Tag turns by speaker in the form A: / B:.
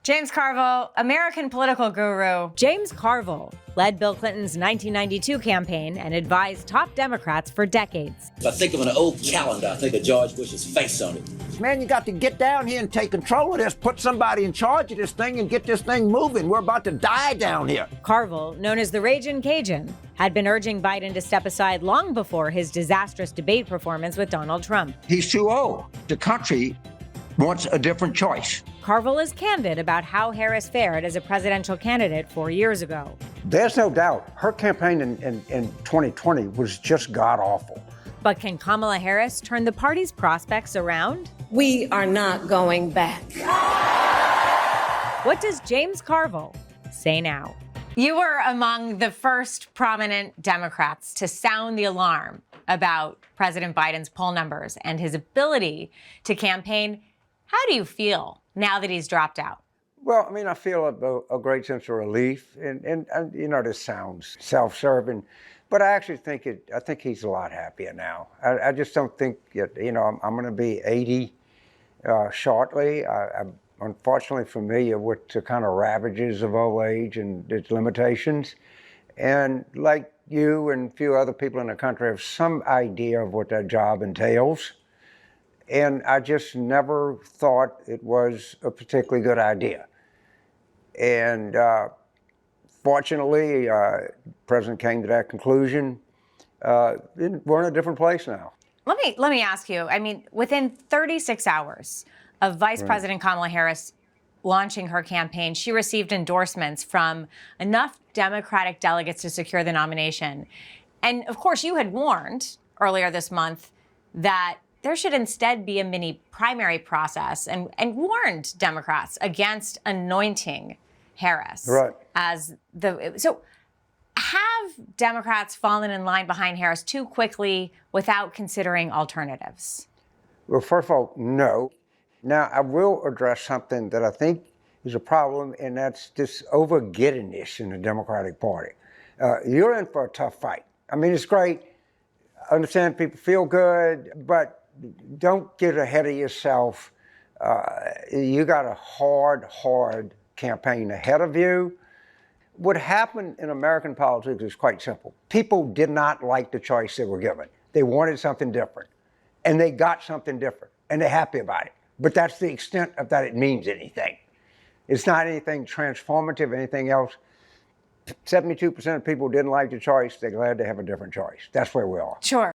A: James Carville, American political guru.
B: James Carville led Bill Clinton's 1992 campaign and advised top Democrats for decades.
C: If I think of an old calendar, I think of George Bush's face on it.
D: Man, you got to get down here and take control of this, put somebody in charge of this thing and get this thing moving. We're about to die down here.
B: Carville, known as the Ragin' Cajun, had been urging Biden to step aside long before his disastrous debate performance with Donald Trump.
D: He's too old. The country wants a different choice.
B: Carville is candid about how Harris fared as a presidential candidate 4 years ago.
E: There's no doubt her campaign in 2020 was just god-awful.
B: But can Kamala Harris turn the party's prospects around?
F: We are not going back.
B: What does James Carville say now?
A: You were among the first prominent Democrats to sound the alarm about President Biden's poll numbers and his ability to campaign. How do you feel now that he's dropped out?
E: Well, I mean, I feel a great sense of relief, and you know, this sounds self-serving, but I actually think I think he's a lot happier now. I just don't think you know, I'm going to be 80 shortly. I'm unfortunately familiar with the kind of ravages of old age and its limitations, and like you and a few other people in the country have some idea of what that job entails. And I just never thought it was a particularly good idea. And fortunately, the president came to that conclusion. We're in a different place now.
A: Let me ask you, I mean, within 36 hours of Vice President Kamala Harris launching her campaign, she received endorsements from enough Democratic delegates to secure the nomination. And of course, you had warned earlier this month that there should instead be a mini primary process and warned Democrats against anointing Harris as the. So have Democrats fallen in line behind Harris too quickly without considering alternatives?
E: Well, first of all, no. Now, I will address something that I think is a problem, and that's this over-giddiness in the Democratic Party. You're in for a tough fight. I mean, it's great. I understand people feel good, but don't get ahead of yourself. You got a hard campaign ahead of you. What happened in American politics is quite simple. People did not like the choice they were given. They wanted something different, and they got something different, and they're happy about it. But that's the extent of that it means anything. It's not anything transformative, anything else. 72% of people didn't like the choice. They're glad to have a different choice. That's where we are.
A: Sure.